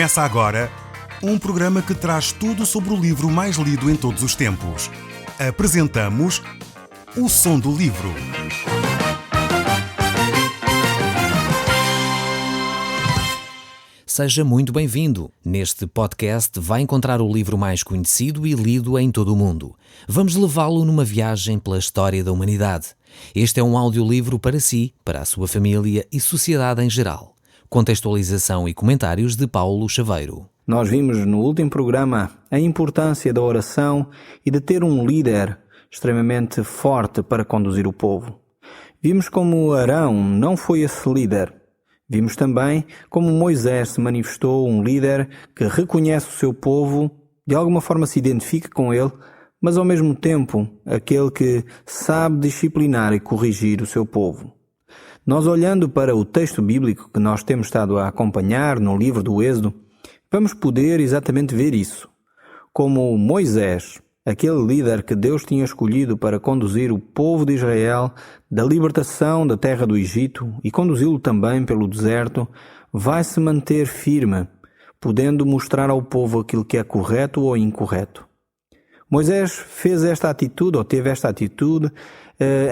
Começa agora um programa que traz tudo sobre o livro mais lido em todos os tempos. Apresentamos O Som do Livro. Seja muito bem-vindo. Neste podcast vai encontrar o livro mais conhecido e lido em todo o mundo. Vamos levá-lo numa viagem pela história da humanidade. Este é um audiolivro para si, para a sua família e sociedade em geral. Contextualização e comentários de Paulo Chaveiro. Nós vimos no último programa a importância da oração e de ter um líder extremamente forte para conduzir o povo. Vimos como Arão não foi esse líder. Vimos também como Moisés se manifestou um líder que reconhece o seu povo, de alguma forma se identifica com ele, mas ao mesmo tempo aquele que sabe disciplinar e corrigir o seu povo. Nós, olhando para o texto bíblico que nós temos estado a acompanhar no livro do Êxodo, vamos poder exatamente ver isso. Como Moisés, aquele líder que Deus tinha escolhido para conduzir o povo de Israel da libertação da terra do Egito e conduzi-lo também pelo deserto, vai se manter firme, podendo mostrar ao povo aquilo que é correto ou incorreto. Moisés fez esta atitude, ou teve esta atitude,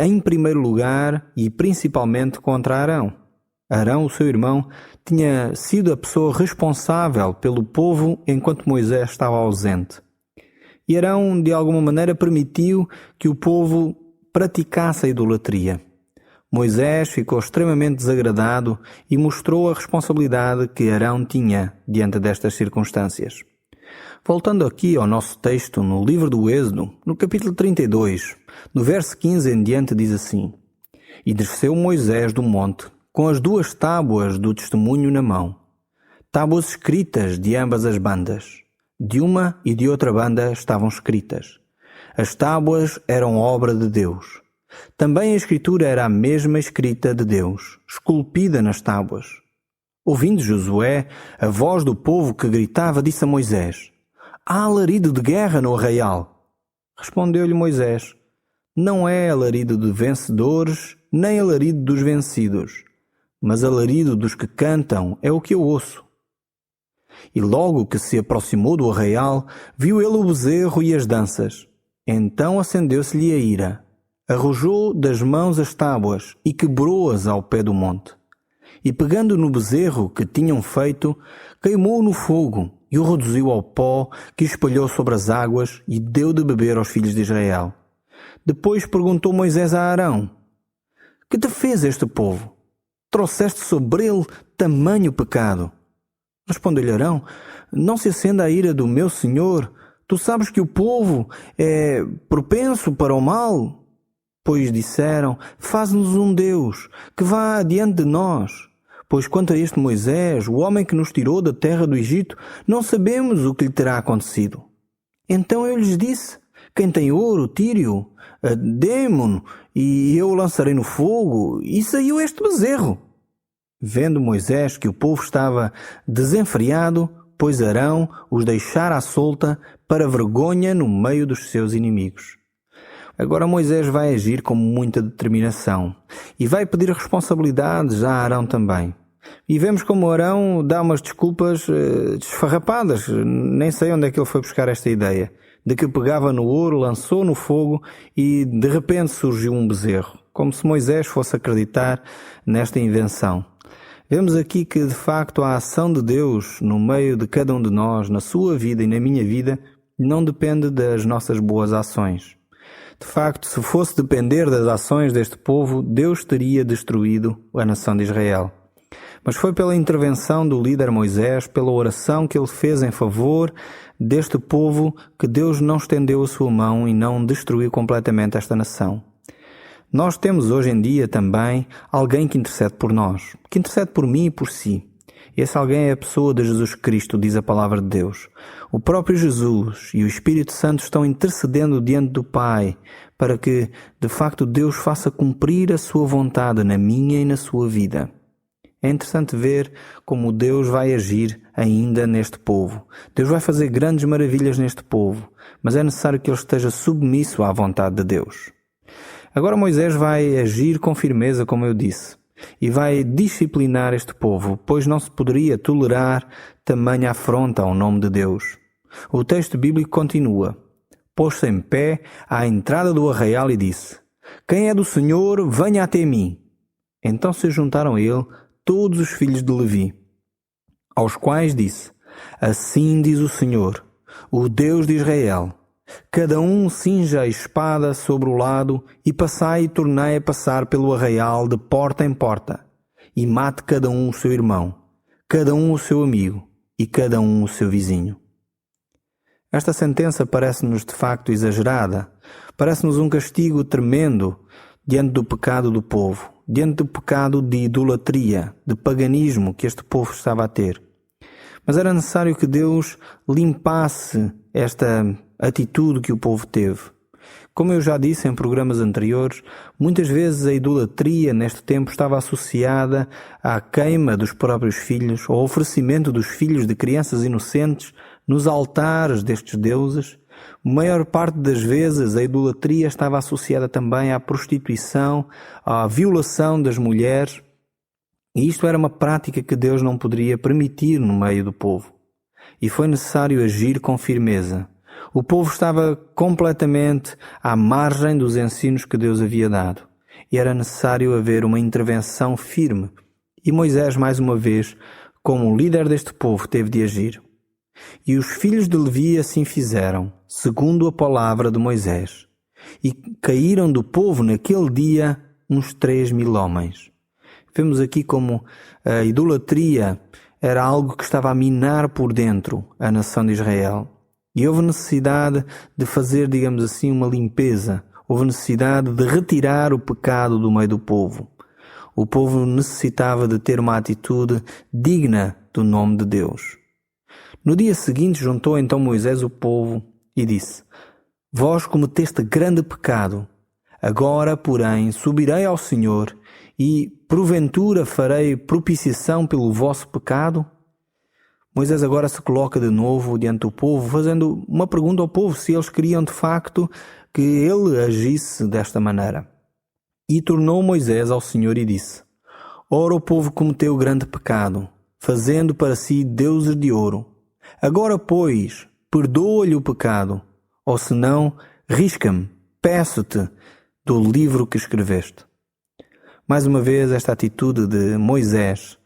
em primeiro lugar e principalmente contra Arão. Arão, o seu irmão, tinha sido a pessoa responsável pelo povo enquanto Moisés estava ausente. E Arão, de alguma maneira, permitiu que o povo praticasse a idolatria. Moisés ficou extremamente desagradado e mostrou a responsabilidade que Arão tinha diante destas circunstâncias. Voltando aqui ao nosso texto no livro do Êxodo, no capítulo 32, no verso 15 em diante diz assim: E desceu Moisés do monte, com as 2 tábuas do testemunho na mão, tábuas escritas de ambas as bandas. De uma e de outra banda estavam escritas. As tábuas eram obra de Deus. Também a escritura era a mesma escrita de Deus, esculpida nas tábuas. Ouvindo Josué a voz do povo que gritava, disse a Moisés: Há alarido de guerra no arraial. Respondeu-lhe Moisés: Não é alarido de vencedores, nem alarido dos vencidos, mas alarido dos que cantam é o que eu ouço. E logo que se aproximou do arraial, viu ele o bezerro e as danças. Então acendeu-se-lhe a ira, arrojou das mãos as tábuas e quebrou-as ao pé do monte. E pegando no bezerro que tinham feito, queimou-o no fogo e o reduziu ao pó que espalhou sobre as águas e deu de beber aos filhos de Israel. Depois perguntou Moisés a Arão: Que te fez este povo? Trouxeste sobre ele tamanho pecado? Respondeu-lhe Arão: Não se acenda a ira do meu senhor. Tu sabes que o povo é propenso para o mal. Pois disseram: Faz-nos um Deus que vá adiante de nós. Pois quanto a este Moisés, o homem que nos tirou da terra do Egito, não sabemos o que lhe terá acontecido. Então eu lhes disse: Quem tem ouro, tire-o, dê-mo-no, e eu o lançarei no fogo. E saiu este bezerro. Vendo Moisés que o povo estava desenfreado, pois Arão os deixara à solta para vergonha no meio dos seus inimigos. Agora Moisés vai agir com muita determinação e vai pedir responsabilidades a Arão também. E vemos como Arão dá umas desculpas desfarrapadas. Nem sei onde é que ele foi buscar esta ideia. De que pegava no ouro, lançou no fogo e de repente surgiu um bezerro. Como se Moisés fosse acreditar nesta invenção. Vemos aqui que, de facto, a ação de Deus no meio de cada um de nós, na sua vida e na minha vida, não depende das nossas boas ações. De facto, se fosse depender das ações deste povo, Deus teria destruído a nação de Israel. Mas foi pela intervenção do líder Moisés, pela oração que ele fez em favor deste povo, que Deus não estendeu a sua mão e não destruiu completamente esta nação. Nós temos hoje em dia também alguém que intercede por nós, que intercede por mim e por si. Esse alguém é a pessoa de Jesus Cristo, diz a palavra de Deus. O próprio Jesus e o Espírito Santo estão intercedendo diante do Pai para que, de facto, Deus faça cumprir a sua vontade na minha e na sua vida. É interessante ver como Deus vai agir ainda neste povo. Deus vai fazer grandes maravilhas neste povo, mas é necessário que ele esteja submisso à vontade de Deus. Agora Moisés vai agir com firmeza, como eu disse, e vai disciplinar este povo, pois não se poderia tolerar tamanha afronta ao nome de Deus? O texto bíblico continua: pôs-se em pé à entrada do arraial e disse: quem é do Senhor, venha até mim. Então se juntaram a ele todos os filhos de Levi, aos quais disse: assim diz o Senhor, o Deus de Israel, cada um cinja a espada sobre o lado e passai e tornai a passar pelo arraial de porta em porta, e mate cada um o seu irmão, cada um o seu amigo e cada um o seu vizinho. Esta sentença parece-nos de facto exagerada, parece-nos um castigo tremendo diante do pecado do povo, diante do pecado de idolatria, de paganismo que este povo estava a ter. Mas era necessário que Deus limpasse esta atitude que o povo teve. Como eu já disse em programas anteriores, muitas vezes a idolatria neste tempo estava associada à queima dos próprios filhos, ao oferecimento dos filhos de crianças inocentes nos altares destes deuses. A maior parte das vezes a idolatria estava associada também à prostituição, à violação das mulheres, e isto era uma prática que Deus não poderia permitir no meio do povo. E foi necessário agir com firmeza. O povo estava completamente à margem dos ensinos que Deus havia dado, e era necessário haver uma intervenção firme. E Moisés, mais uma vez, como líder deste povo, teve de agir. E os filhos de Levi assim fizeram, segundo a palavra de Moisés. E caíram do povo naquele dia uns 3.000 homens. Vemos aqui como a idolatria era algo que estava a minar por dentro a nação de Israel. E houve necessidade de fazer, digamos assim, uma limpeza. Houve necessidade de retirar o pecado do meio do povo. O povo necessitava de ter uma atitude digna do nome de Deus. No dia seguinte juntou então Moisés o povo e disse: vós cometeste grande pecado. Agora, porém, subirei ao Senhor e, porventura, farei propiciação pelo vosso pecado? Moisés agora se coloca de novo diante do povo, fazendo uma pergunta ao povo se eles queriam de facto que ele agisse desta maneira. E tornou Moisés ao Senhor e disse: ora o povo cometeu grande pecado, fazendo para si deuses de ouro. Agora, pois, perdoa-lhe o pecado, ou senão, risca-me, peço-te, do livro que escreveste. Mais uma vez, esta atitude de Moisés.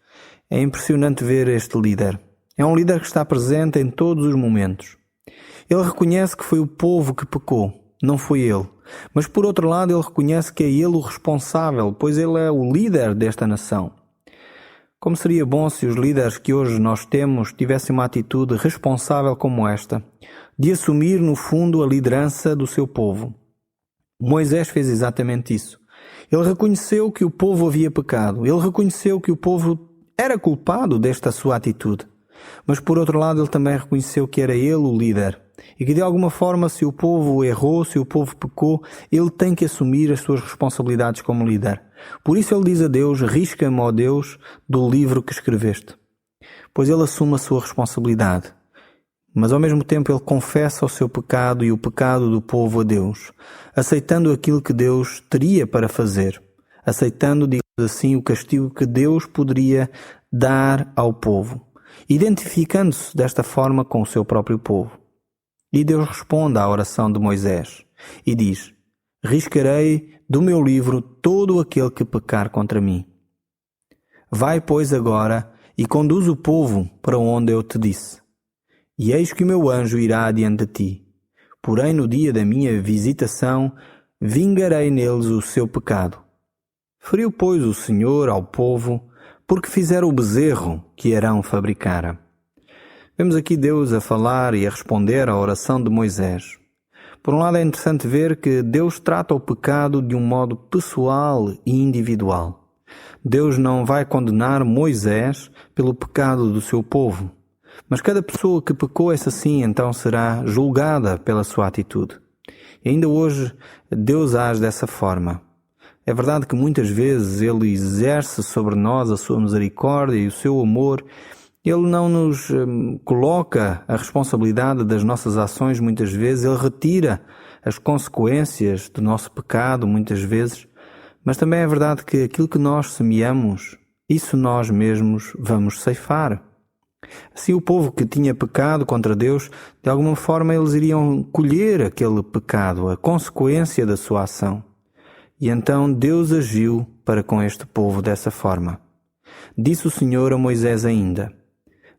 É impressionante ver este líder. É um líder que está presente em todos os momentos. Ele reconhece que foi o povo que pecou, não foi ele. Mas, por outro lado, ele reconhece que é ele o responsável, pois ele é o líder desta nação. Como seria bom se os líderes que hoje nós temos tivessem uma atitude responsável como esta, de assumir, no fundo, a liderança do seu povo. Moisés fez exatamente isso. Ele reconheceu que o povo havia pecado. Ele reconheceu que o povo era culpado desta sua atitude. Mas, por outro lado, ele também reconheceu que era ele o líder. E que, de alguma forma, se o povo errou, se o povo pecou, ele tem que assumir as suas responsabilidades como líder. Por isso ele diz a Deus: risca-me, ó Deus, do livro que escreveste. Pois ele assume a sua responsabilidade. Mas ao mesmo tempo ele confessa o seu pecado e o pecado do povo a Deus, aceitando aquilo que Deus teria para fazer, aceitando, digamos assim, o castigo que Deus poderia dar ao povo, identificando-se desta forma com o seu próprio povo. E Deus responde à oração de Moisés e diz: riscarei do meu livro todo aquele que pecar contra mim. Vai, pois, agora e conduz o povo para onde eu te disse. E eis que o meu anjo irá adiante de ti. Porém, no dia da minha visitação, vingarei neles o seu pecado. Feriu, pois, o Senhor ao povo, porque fizeram o bezerro que Arão fabricara. Vemos aqui Deus a falar e a responder à oração de Moisés. Por um lado, é interessante ver que Deus trata o pecado de um modo pessoal e individual. Deus não vai condenar Moisés pelo pecado do seu povo, mas cada pessoa que pecou, essa sim, então será julgada pela sua atitude. E ainda hoje, Deus age dessa forma. É verdade que muitas vezes Ele exerce sobre nós a sua misericórdia e o seu amor. Ele não nos coloca a responsabilidade das nossas ações muitas vezes. Ele retira as consequências do nosso pecado muitas vezes. Mas também é verdade que aquilo que nós semeamos, isso nós mesmos vamos ceifar. Assim, o povo que tinha pecado contra Deus, de alguma forma eles iriam colher aquele pecado, a consequência da sua ação. E então Deus agiu para com este povo dessa forma. Disse o Senhor a Moisés ainda: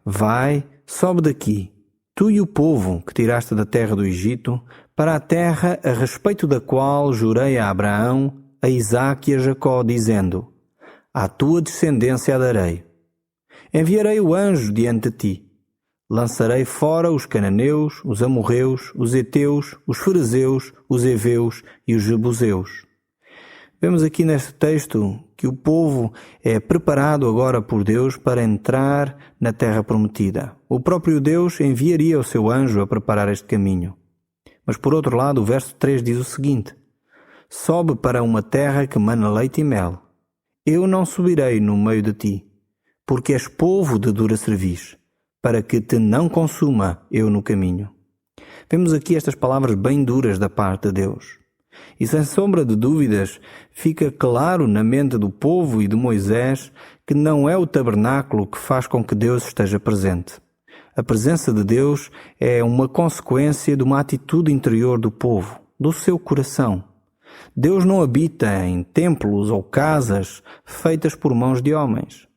Vai, sobe daqui, tu e o povo que tiraste da terra do Egito, para a terra a respeito da qual jurei a Abraão, a Isaque e a Jacó, dizendo: À tua descendência a darei. Enviarei o anjo diante de ti. Lançarei fora os cananeus, os amorreus, os heteus, os ferezeus, os heveus e os jebuseus. Vemos aqui neste texto que o povo é preparado agora por Deus para entrar na terra prometida. O próprio Deus enviaria o seu anjo a preparar este caminho. Mas por outro lado, o verso 3 diz o seguinte: Sobe para uma terra que mana leite e mel. Eu não subirei no meio de ti, porque és povo de dura cerviz, para que te não consuma eu no caminho. Vemos aqui estas palavras bem duras da parte de Deus. E sem sombra de dúvidas, fica claro na mente do povo e de Moisés que não é o tabernáculo que faz com que Deus esteja presente. A presença de Deus é uma consequência de uma atitude interior do povo, do seu coração. Deus não habita em templos ou casas feitas por mãos de homens.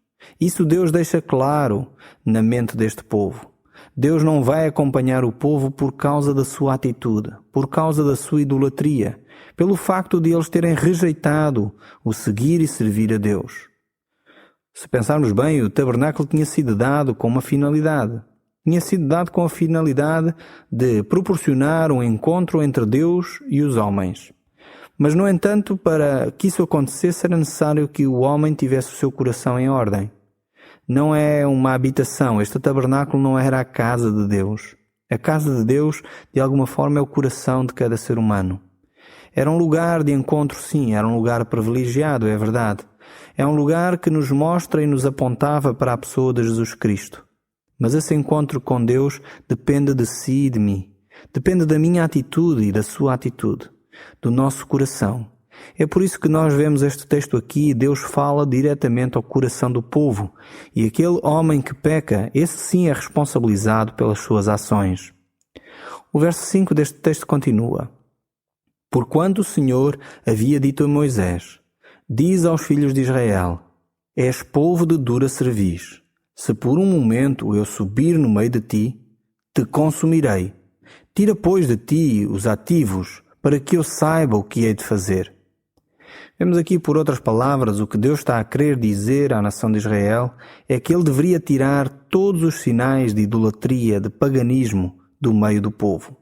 Isso Deus deixa claro na mente deste povo. Deus não vai acompanhar o povo por causa da sua atitude, por causa da sua idolatria, pelo facto de eles terem rejeitado o seguir e servir a Deus. Se pensarmos bem, o tabernáculo tinha sido dado com uma finalidade. Tinha sido dado com a finalidade de proporcionar um encontro entre Deus e os homens. Mas, no entanto, para que isso acontecesse, era necessário que o homem tivesse o seu coração em ordem. Não é uma habitação. Este tabernáculo não era a casa de Deus. A casa de Deus, de alguma forma, é o coração de cada ser humano. Era um lugar de encontro, sim, era um lugar privilegiado, é verdade. É um lugar que nos mostra e nos apontava para a pessoa de Jesus Cristo. Mas esse encontro com Deus depende de si e de mim. Depende da minha atitude e da sua atitude, do nosso coração. É por isso que nós vemos este texto aqui, Deus fala diretamente ao coração do povo, e aquele homem que peca, esse sim é responsabilizado pelas suas ações. O verso 5 deste texto continua: Porquanto o Senhor havia dito a Moisés: Diz aos filhos de Israel: És povo de dura cerviz. Se por um momento eu subir no meio de ti, te consumirei. Tira, pois, de ti os ativos, para que eu saiba o que hei de fazer. Vemos aqui, por outras palavras, o que Deus está a querer dizer à nação de Israel é que ele deveria tirar todos os sinais de idolatria, de paganismo, do meio do povo.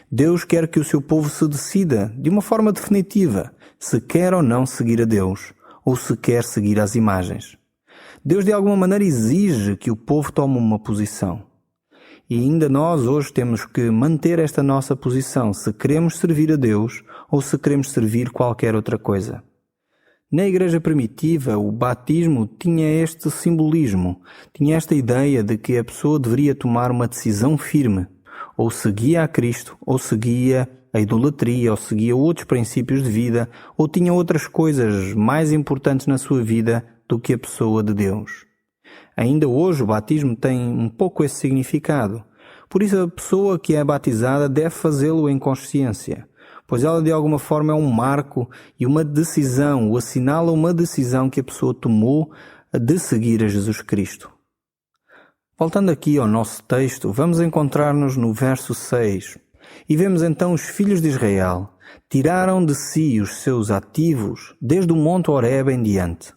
Deus quer que o seu povo se decida, de uma forma definitiva, se quer ou não seguir a Deus, ou se quer seguir as imagens. Deus, de alguma maneira, exige que o povo tome uma posição. E ainda nós hoje temos que manter esta nossa posição, se queremos servir a Deus ou se queremos servir qualquer outra coisa. Na igreja primitiva, o batismo tinha este simbolismo, tinha esta ideia de que a pessoa deveria tomar uma decisão firme, ou seguia a Cristo, ou seguia a idolatria, ou seguia outros princípios de vida, ou tinha outras coisas mais importantes na sua vida do que a pessoa de Deus. Ainda hoje o batismo tem um pouco esse significado. Por isso a pessoa que é batizada deve fazê-lo em consciência, pois ela de alguma forma é um marco e uma decisão, ou assinala uma decisão que a pessoa tomou de seguir a Jesus Cristo. Voltando aqui ao nosso texto, vamos encontrar-nos no verso 6 e vemos então os filhos de Israel tiraram de si os seus ativos desde o monte Horebe em diante.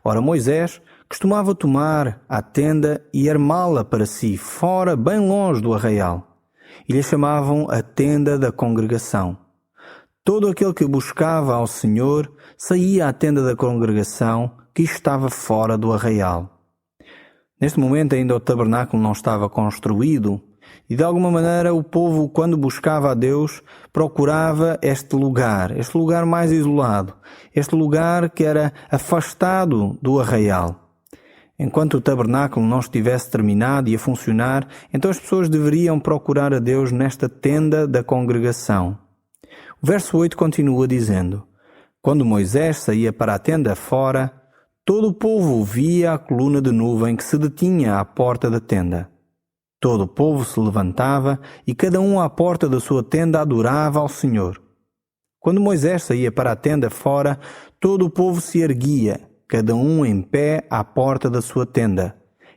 Ora, Moisés costumava tomar a tenda e armá-la para si, fora, bem longe do arraial, e lhe chamavam a tenda da congregação. Todo aquele que buscava ao Senhor saía à tenda da congregação que estava fora do arraial. Neste momento ainda o tabernáculo não estava construído, e de alguma maneira o povo, quando buscava a Deus, procurava este lugar mais isolado, este lugar que era afastado do arraial. Enquanto o tabernáculo não estivesse terminado e a funcionar, então as pessoas deveriam procurar a Deus nesta tenda da congregação. O verso 8 continua dizendo: Quando Moisés saía para a tenda fora, todo o povo via a coluna de nuvem que se detinha à porta da tenda. Todo o povo se levantava e cada um à porta da sua tenda adorava ao Senhor. Quando Moisés saía para a tenda fora, todo o povo se erguia, cada um em pé à porta da sua tenda,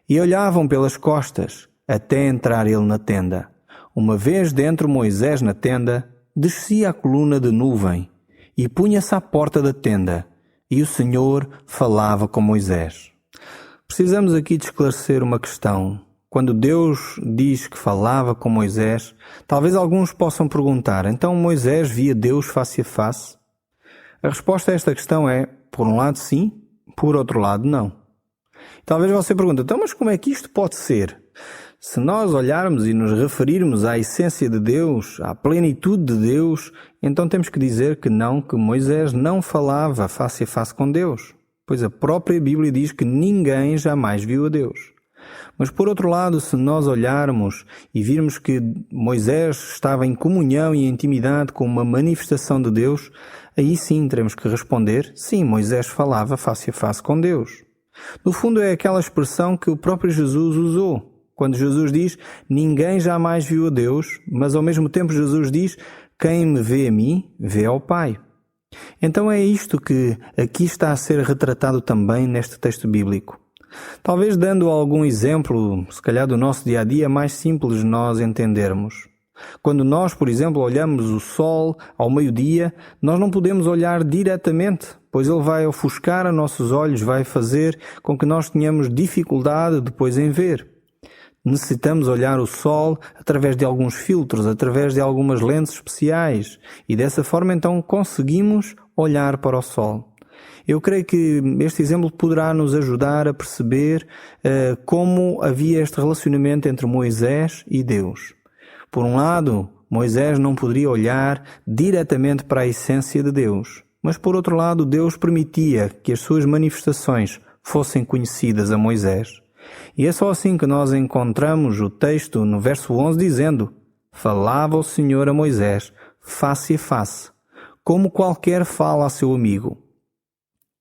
e olhavam pelas costas, até entrar ele na tenda. Uma vez dentro Moisés na tenda, descia a coluna de nuvem, e punha-se à porta da tenda, e o Senhor falava com Moisés. Precisamos aqui de esclarecer uma questão. Quando Deus diz que falava com Moisés, talvez alguns possam perguntar, então Moisés via Deus face a face? A resposta a esta questão é, por um lado sim, por outro lado não. Talvez você pergunte, então mas como é que isto pode ser? Se nós olharmos e nos referirmos à essência de Deus, à plenitude de Deus, então temos que dizer que não, que Moisés não falava face a face com Deus, pois a própria Bíblia diz que ninguém jamais viu a Deus. Mas por outro lado, se nós olharmos e virmos que Moisés estava em comunhão e intimidade com uma manifestação de Deus, aí sim teremos que responder, sim, Moisés falava face a face com Deus. No fundo é aquela expressão que o próprio Jesus usou, quando Jesus diz, ninguém jamais viu a Deus, mas ao mesmo tempo Jesus diz, quem me vê a mim, vê ao Pai. Então é isto que aqui está a ser retratado também neste texto bíblico. Talvez dando algum exemplo, se calhar do nosso dia-a-dia, mais simples nós entendermos. Quando nós, por exemplo, olhamos o sol ao meio-dia, nós não podemos olhar diretamente, pois ele vai ofuscar a nossos olhos, vai fazer com que nós tenhamos dificuldade depois em ver. Necessitamos olhar o sol através de alguns filtros, através de algumas lentes especiais, e dessa forma então conseguimos olhar para o sol. Eu creio que este exemplo poderá nos ajudar a perceber como havia este relacionamento entre Moisés e Deus. Por um lado, Moisés não poderia olhar diretamente para a essência de Deus, mas por outro lado, Deus permitia que as suas manifestações fossem conhecidas a Moisés. E é só assim que nós encontramos o texto no verso 11 dizendo: falava o Senhor a Moisés face a face, como qualquer fala a seu amigo.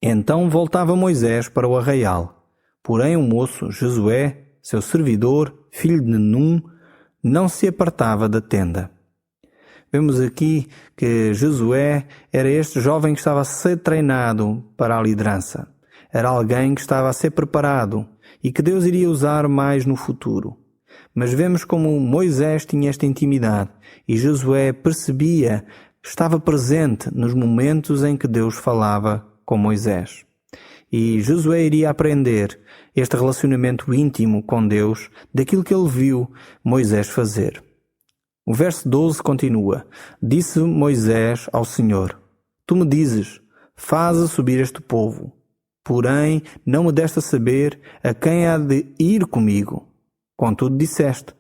Então voltava Moisés para o arraial. Porém o moço, Josué, seu servidor, filho de Num, não se apartava da tenda. Vemos aqui que Josué era este jovem que estava a ser treinado para a liderança. Era alguém que estava a ser preparado e que Deus iria usar mais no futuro. Mas vemos como Moisés tinha esta intimidade e Josué percebia, estava presente nos momentos em que Deus falava com Moisés. E Josué iria aprender este relacionamento íntimo com Deus daquilo que ele viu Moisés fazer. O verso 12 continua: disse Moisés ao Senhor: tu me dizes, faze subir este povo, porém não me deste a saber a quem há de ir comigo. Contudo disseste,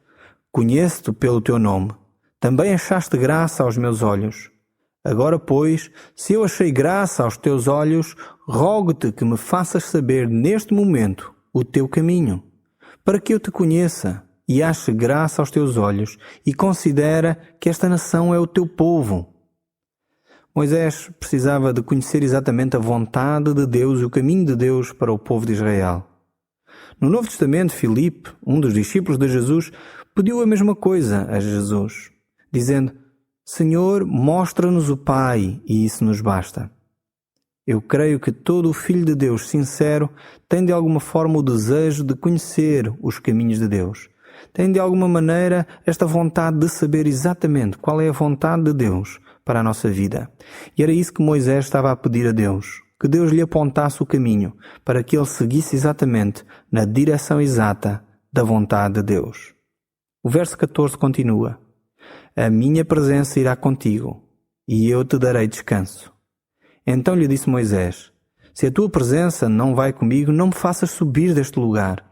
conheço-te pelo teu nome, também achaste graça aos meus olhos. Agora, pois, se eu achei graça aos teus olhos, rogo-te que me faças saber neste momento o teu caminho, para que eu te conheça e ache graça aos teus olhos e considera que esta nação é o teu povo. Moisés precisava de conhecer exatamente a vontade de Deus e o caminho de Deus para o povo de Israel. No Novo Testamento, Filipe, um dos discípulos de Jesus, pediu a mesma coisa a Jesus, dizendo: Senhor, mostra-nos o Pai, e isso nos basta. Eu creio que todo o Filho de Deus sincero tem de alguma forma o desejo de conhecer os caminhos de Deus. Tem de alguma maneira esta vontade de saber exatamente qual é a vontade de Deus para a nossa vida. E era isso que Moisés estava a pedir a Deus, que Deus lhe apontasse o caminho para que ele seguisse exatamente na direção exata da vontade de Deus. O verso 14 continua: a minha presença irá contigo, e eu te darei descanso. Então lhe disse Moisés: se a tua presença não vai comigo, não me faças subir deste lugar,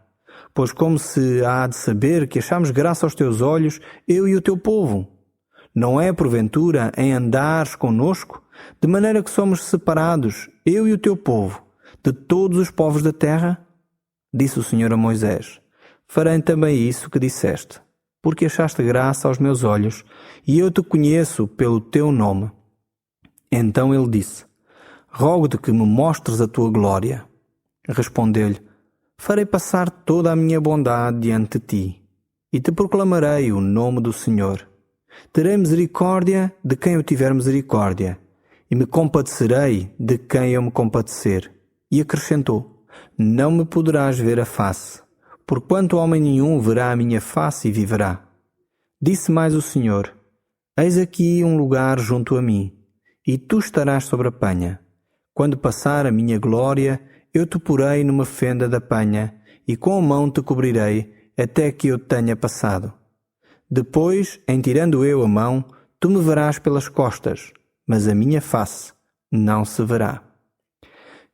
pois como se há de saber que achamos graça aos teus olhos, eu e o teu povo? Não é porventura em andares conosco, de maneira que somos separados, eu e o teu povo, de todos os povos da terra? Disse o Senhor a Moisés: farei também isso que disseste, porque achaste graça aos meus olhos, e eu te conheço pelo teu nome. Então ele disse: rogo-te que me mostres a tua glória. Respondeu-lhe: farei passar toda a minha bondade diante de ti, e te proclamarei o nome do Senhor. Terei misericórdia de quem eu tiver misericórdia, e me compadecerei de quem eu me compadecer. E acrescentou: não me poderás ver a face, porquanto homem nenhum verá a minha face e viverá. Disse mais o Senhor: eis aqui um lugar junto a mim, e tu estarás sobre a penha. Quando passar a minha glória, eu te porei numa fenda da penha, e com a mão te cobrirei, até que eu tenha passado. Depois, em tirando eu a mão, tu me verás pelas costas, mas a minha face não se verá.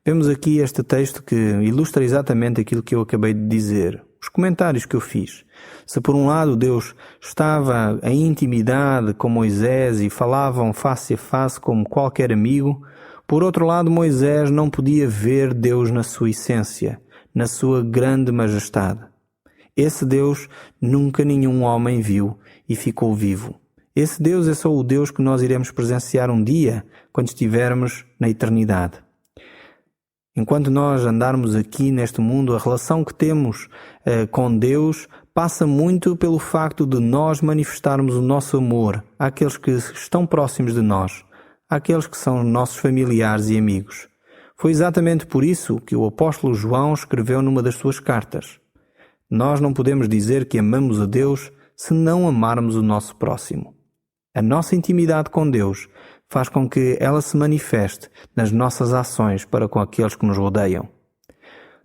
Vemos aqui este texto que ilustra exatamente aquilo que eu acabei de dizer, os comentários que eu fiz. Se por um lado Deus estava em intimidade com Moisés e falavam face a face como qualquer amigo, por outro lado Moisés não podia ver Deus na sua essência, na sua grande majestade. Esse Deus nunca nenhum homem viu e ficou vivo. Esse Deus é só o Deus que nós iremos presenciar um dia, quando estivermos na eternidade. Enquanto nós andarmos aqui neste mundo, a relação que temos com Deus passa muito pelo facto de nós manifestarmos o nosso amor àqueles que estão próximos de nós, àqueles que são nossos familiares e amigos. Foi exatamente por isso que o apóstolo João escreveu numa das suas cartas: nós não podemos dizer que amamos a Deus se não amarmos o nosso próximo. A nossa intimidade com Deus faz com que ela se manifeste nas nossas ações para com aqueles que nos rodeiam.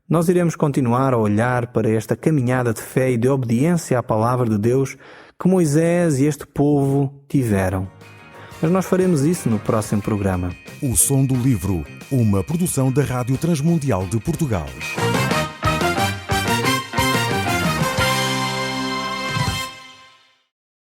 Nós iremos continuar a olhar para esta caminhada de fé e de obediência à palavra de Deus que Moisés e este povo tiveram. Mas nós faremos isso no próximo programa. O Som do Livro, uma produção da Rádio Transmundial de Portugal.